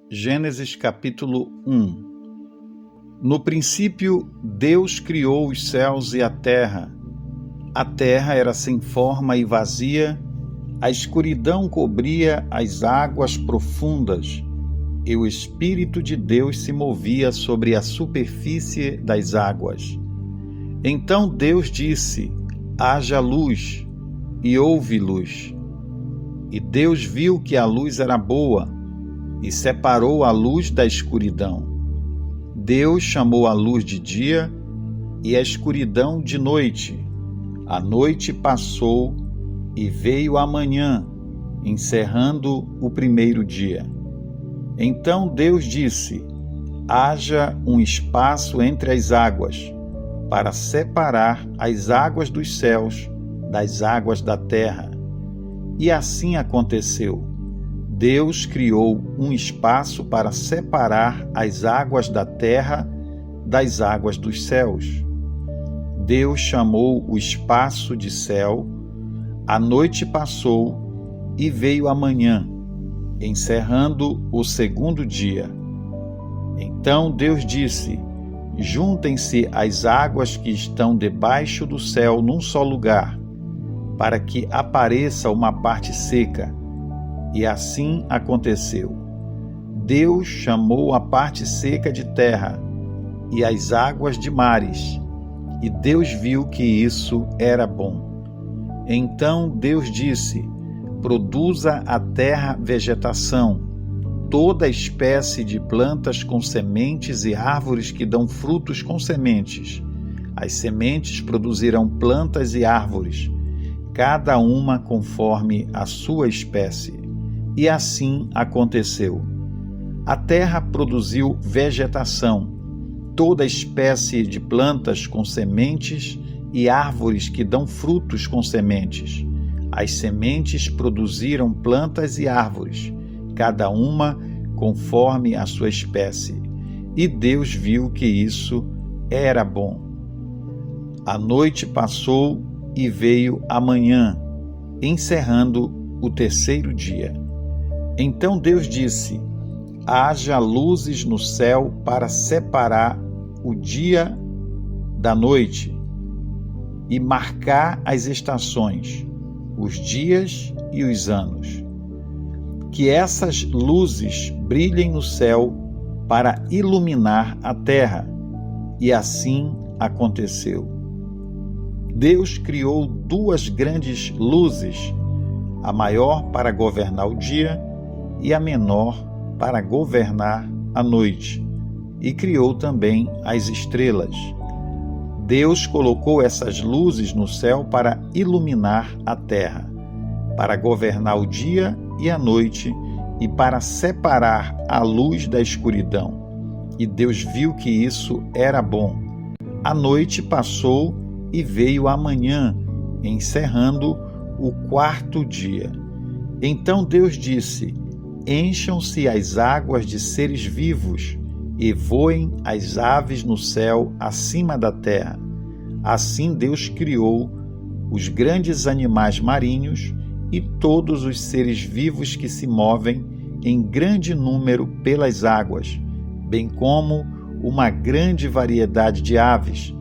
Gênesis capítulo 1. No princípio, Deus criou os céus e a terra. A terra era sem forma e vazia, a escuridão cobria as águas profundas, e o Espírito de Deus se movia sobre a superfície das águas. Então Deus disse: haja luz, e houve luz. E Deus viu que a luz era boa, e separou a luz da escuridão. Deus chamou a luz de dia e a escuridão de noite. A noite passou e veio a manhã, encerrando o primeiro dia. Então Deus disse: haja um espaço entre as águas, para separar as águas dos céus das águas da terra. E assim aconteceu. Deus criou um espaço para separar as águas da terra das águas dos céus. Deus chamou o espaço de céu. A noite passou e veio a manhã, encerrando o segundo dia. Então Deus disse: juntem-se as águas que estão debaixo do céu num só lugar, para que apareça uma parte seca. E assim aconteceu. Deus chamou a parte seca de terra e as águas de mares, e Deus viu que isso era bom. Então Deus disse: produza a terra vegetação, toda espécie de plantas com sementes e árvores que dão frutos com sementes. As sementes produzirão plantas e árvores, cada uma conforme a sua espécie. E assim aconteceu. A terra produziu vegetação, toda espécie de plantas com sementes e árvores que dão frutos com sementes. As sementes produziram plantas e árvores, cada uma conforme a sua espécie. E Deus viu que isso era bom. A noite passou e veio a manhã, encerrando o terceiro dia. Então Deus disse: haja luzes no céu para separar o dia da noite e marcar as estações, os dias e os anos. Que essas luzes brilhem no céu para iluminar a terra. E assim aconteceu. Deus criou duas grandes luzes, a maior para governar o dia e a menor para governar a noite, e criou também as estrelas. Deus colocou essas luzes no céu para iluminar a terra, para governar o dia e a noite, e para separar a luz da escuridão. E Deus viu que isso era bom. A noite passou e veio a manhã, encerrando o quarto dia. Então Deus disse: encham-se as águas de seres vivos e voem as aves no céu acima da terra. Assim Deus criou os grandes animais marinhos e todos os seres vivos que se movem em grande número pelas águas, bem como uma grande variedade de aves,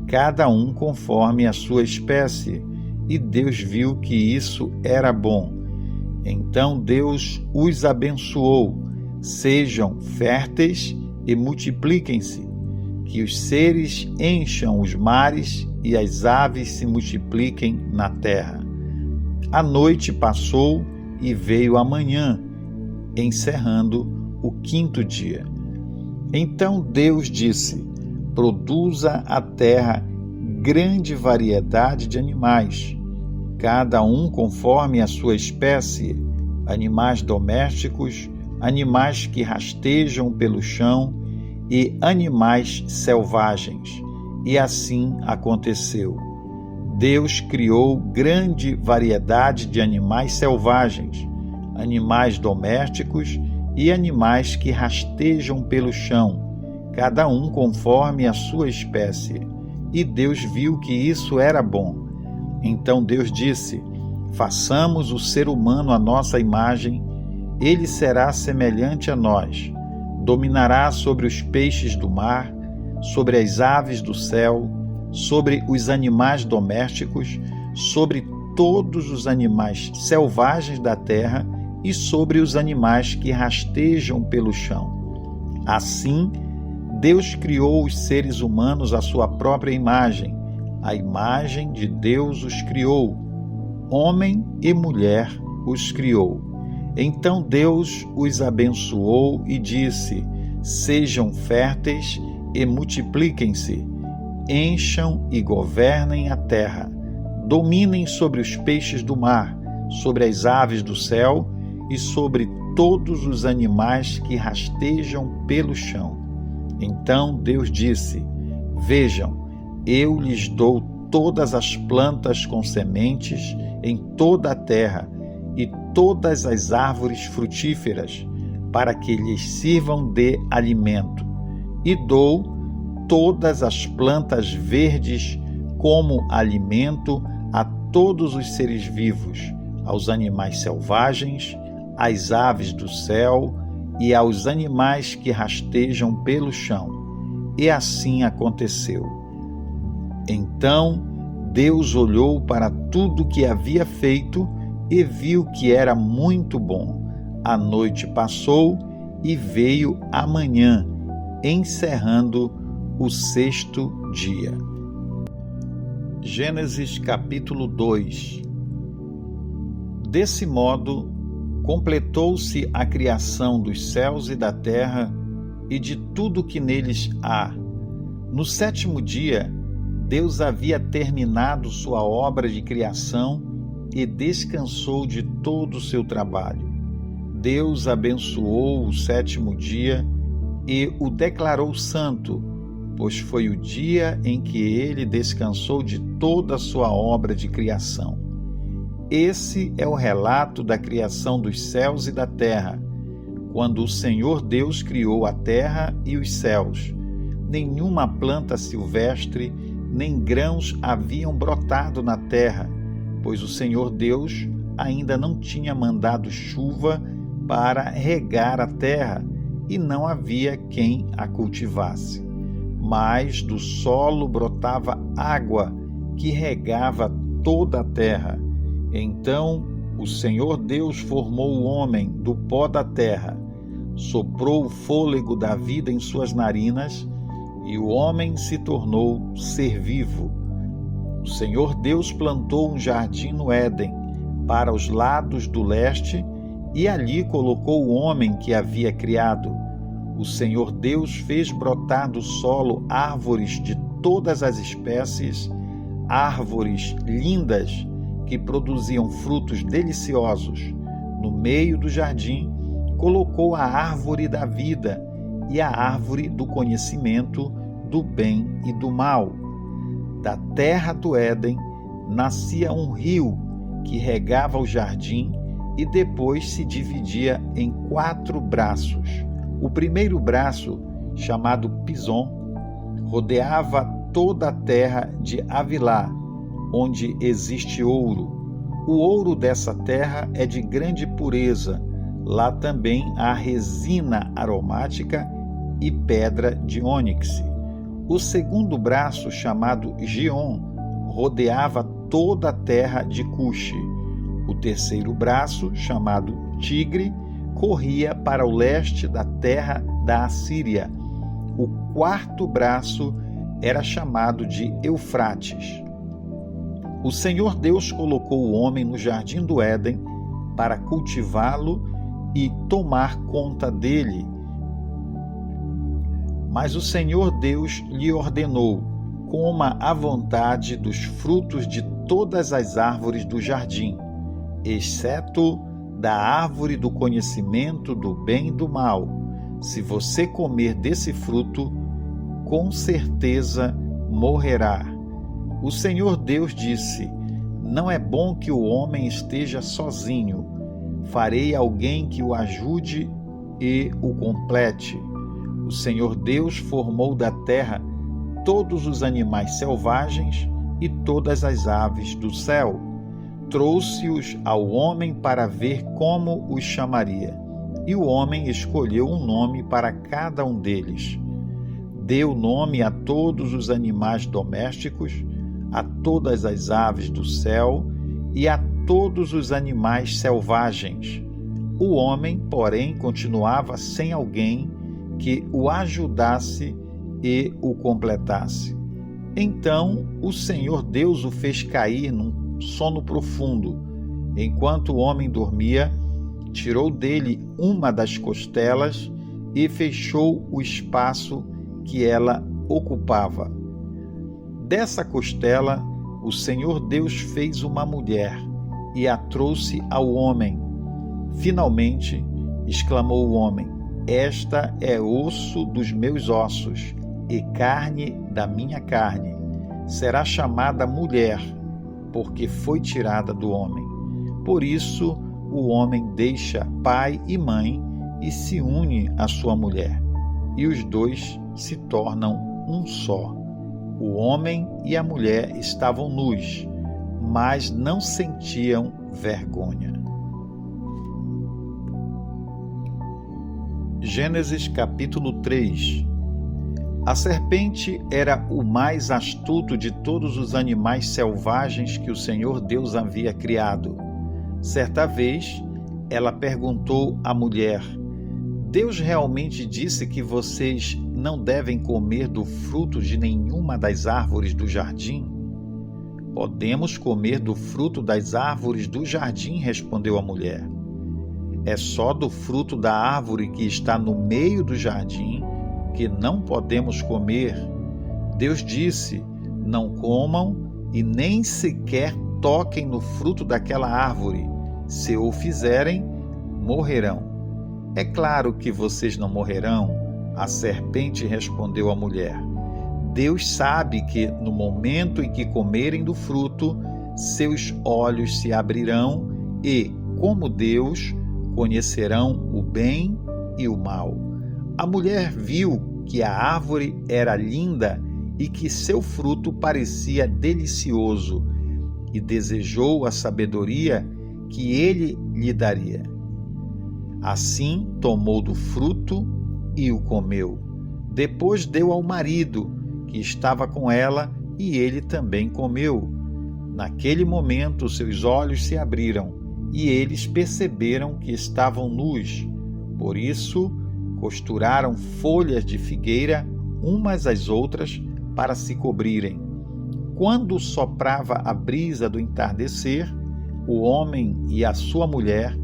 cada um conforme a sua espécie. E Deus viu que isso era bom. Então Deus os abençoou: sejam férteis e multipliquem-se, que os seres encham os mares e as aves se multipliquem na terra. A noite passou e veio a manhã, encerrando o quinto dia. Então Deus disse: produza a terra grande variedade de animais, cada um conforme a sua espécie, animais domésticos, animais que rastejam pelo chão e animais selvagens. E assim aconteceu. Deus criou grande variedade de animais selvagens, animais domésticos e animais que rastejam pelo chão, cada um conforme a sua espécie. E Deus viu que isso era bom. Então Deus disse: façamos o ser humano à nossa imagem, ele será semelhante a nós. dominará sobre os peixes do mar, sobre as aves do céu, sobre os animais domésticos, sobre todos os animais selvagens da terra e sobre os animais que rastejam pelo chão. Assim, Deus criou os seres humanos à sua própria imagem. A imagem de Deus os criou. Homem e mulher os criou. Então Deus os abençoou e disse: sejam férteis e multipliquem-se, encham e governem a terra, dominem sobre os peixes do mar, sobre as aves do céu e sobre todos os animais que rastejam pelo chão. Então Deus disse: vejam, eu lhes dou todas as plantas com sementes em toda a terra e todas as árvores frutíferas, para que lhes sirvam de alimento. E dou todas as plantas verdes como alimento a todos os seres vivos, aos animais selvagens, às aves do céu e aos animais que rastejam pelo chão. E assim aconteceu. Então Deus olhou para tudo que havia feito e viu que era muito bom. A noite passou e veio a manhã, encerrando o 6º dia. Gênesis capítulo 2. Desse modo, completou-se a criação dos céus e da terra e de tudo que neles há. No 7º dia, Deus havia terminado sua obra de criação e descansou de todo o seu trabalho. Deus abençoou o 7º dia e o declarou santo, pois foi o dia em que ele descansou de toda a sua obra de criação. Esse é o relato da criação dos céus e da terra, quando o Senhor Deus criou a terra e os céus. Nenhuma planta silvestre, nem grãos haviam brotado na terra, pois o Senhor Deus ainda não tinha mandado chuva para regar a terra, e não havia quem a cultivasse. Mas do solo brotava água que regava toda a terra. Então o Senhor Deus formou o homem do pó da terra, soprou o fôlego da vida em suas narinas, e o homem se tornou ser vivo. O Senhor Deus plantou um jardim no Éden, para os lados do leste, e ali colocou o homem que havia criado. O Senhor Deus fez brotar do solo árvores de todas as espécies, árvores lindas que produziam frutos deliciosos. No meio do jardim, colocou a árvore da vida e a árvore do conhecimento do bem e do mal. Da terra do Éden nascia um rio que regava o jardim e depois se dividia em 4 braços. O primeiro braço, chamado Pison, rodeava toda a terra de Havilá, onde existe ouro. O ouro dessa terra é de grande pureza. Lá também há resina aromática e pedra de ônix. O segundo braço, chamado Gion, rodeava toda a terra de Cuxi. O terceiro braço, chamado Tigre, corria para o leste da terra da Assíria. O quarto braço era chamado de Eufrates. O Senhor Deus colocou o homem no jardim do Éden para cultivá-lo e tomar conta dele. Mas o Senhor Deus lhe ordenou: coma à vontade dos frutos de todas as árvores do jardim, exceto da árvore do conhecimento do bem e do mal. Se você comer desse fruto, com certeza morrerá. O Senhor Deus disse: não é bom que o homem esteja sozinho. Farei alguém que o ajude e o complete. O Senhor Deus formou da terra todos os animais selvagens e todas as aves do céu. Trouxe-os ao homem para ver como os chamaria. e o homem escolheu um nome para cada um deles. Deu nome a todos os animais domésticos, a todas as aves do céu e a todos os animais selvagens. O homem, porém, continuava sem alguém que o ajudasse e o completasse. Então o Senhor Deus o fez cair num sono profundo. Enquanto o homem dormia, tirou dele uma das costelas e fechou o espaço que ela ocupava. Dessa costela, o Senhor Deus fez uma mulher e a trouxe ao homem. Finalmente, exclamou o homem: esta é osso dos meus ossos e carne da minha carne. Será chamada mulher, porque foi tirada do homem. Por isso, o homem deixa pai e mãe e se une à sua mulher, e os dois se tornam um só. O homem e a mulher estavam nus, mas não sentiam vergonha. Gênesis capítulo 3. A serpente era o mais astuto de todos os animais selvagens que o Senhor Deus havia criado. Certa vez, ela perguntou à mulher: Deus realmente disse que vocês não devem comer do fruto de nenhuma das árvores do jardim? Podemos comer do fruto das árvores do jardim, respondeu a mulher. É só do fruto da árvore que está no meio do jardim que não podemos comer. Deus disse: não comam e nem sequer toquem no fruto daquela árvore. Se o fizerem, morrerão. É claro que vocês não morrerão, a serpente respondeu à mulher. Deus sabe que no momento em que comerem do fruto, seus olhos se abrirão e, como Deus, conhecerão o bem e o mal. A mulher viu que a árvore era linda e que seu fruto parecia delicioso e desejou a sabedoria que ele lhe daria. Assim tomou do fruto e o comeu. Depois deu ao marido, que estava com ela, e ele também comeu. Naquele momento seus olhos se abriram e eles perceberam que estavam nus. Por isso, costuraram folhas de figueira umas às outras para se cobrirem. Quando soprava a brisa do entardecer, o homem e a sua mulher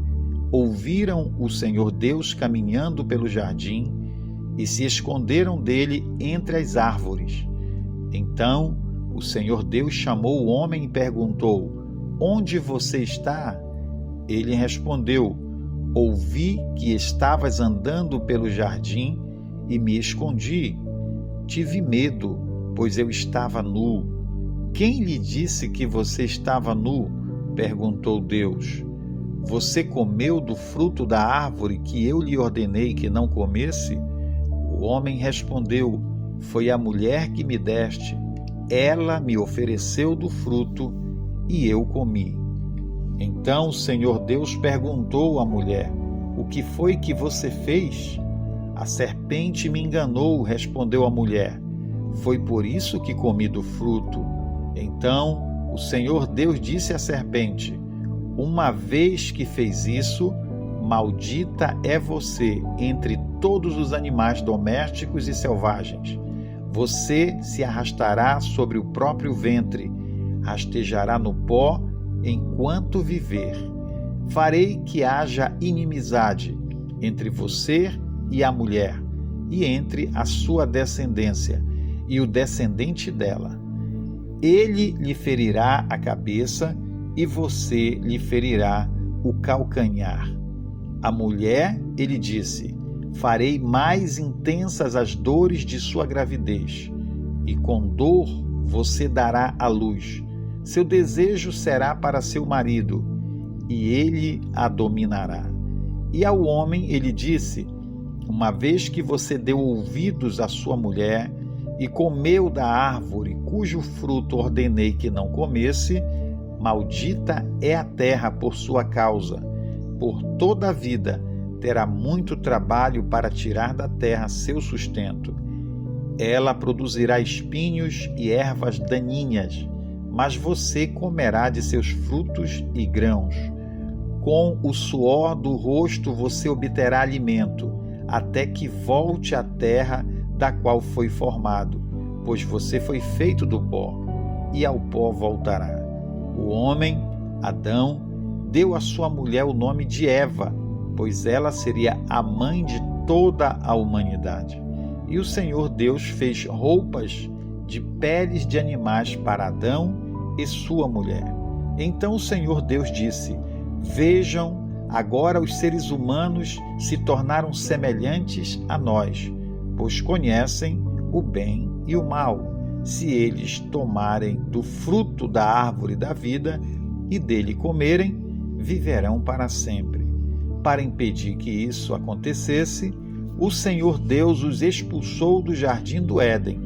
ouviram o Senhor Deus caminhando pelo jardim e se esconderam dele entre as árvores. Então o Senhor Deus chamou o homem e perguntou: onde você está? Ele respondeu: ouvi que estavas andando pelo jardim e me escondi. Tive medo, pois eu estava nu. Quem lhe disse que você estava nu? Perguntou Deus. Você comeu do fruto da árvore que eu lhe ordenei que não comesse? O homem respondeu: foi a mulher que me deste. Ela me ofereceu do fruto e eu comi. Então o Senhor Deus perguntou à mulher: o que foi que você fez? A serpente me enganou, respondeu a mulher. Foi por isso que comi do fruto. Então o Senhor Deus disse à serpente: uma vez que fez isso, maldita é você entre todos os animais domésticos e selvagens. Você se arrastará sobre o próprio ventre, rastejará no pó enquanto viver. Farei que haja inimizade entre você e a mulher, e entre a sua descendência e o descendente dela. Ele lhe ferirá a cabeça e você lhe ferirá o calcanhar. A mulher, ele disse: farei mais intensas as dores de sua gravidez, e com dor você dará à luz. Seu desejo será para seu marido, e ele a dominará. E ao homem ele disse: uma vez que você deu ouvidos à sua mulher e comeu da árvore cujo fruto ordenei que não comesse, maldita é a terra por sua causa. Por toda a vida terá muito trabalho para tirar da terra seu sustento. Ela produzirá espinhos e ervas daninhas, mas você comerá de seus frutos e grãos. Com o suor do rosto você obterá alimento, até que volte à terra da qual foi formado, pois você foi feito do pó, e ao pó voltará. O homem, Adão, deu à sua mulher o nome de Eva, pois ela seria a mãe de toda a humanidade. E o Senhor Deus fez roupas de peles de animais para Adão e sua mulher. Então o Senhor Deus disse: Vejam, agora os seres humanos se tornaram semelhantes a nós, pois conhecem o bem e o mal. Se eles tomarem do fruto da árvore da vida e dele comerem, viverão para sempre. Para impedir que isso acontecesse, o Senhor Deus os expulsou do jardim do Éden,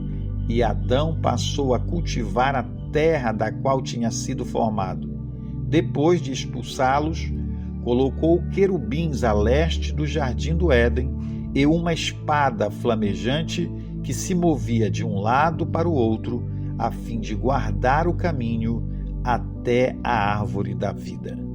e Adão passou a cultivar a terra da qual tinha sido formado. Depois de expulsá-los, colocou querubins a leste do jardim do Éden e uma espada flamejante que se movia de um lado para o outro, a fim de guardar o caminho até a árvore da vida.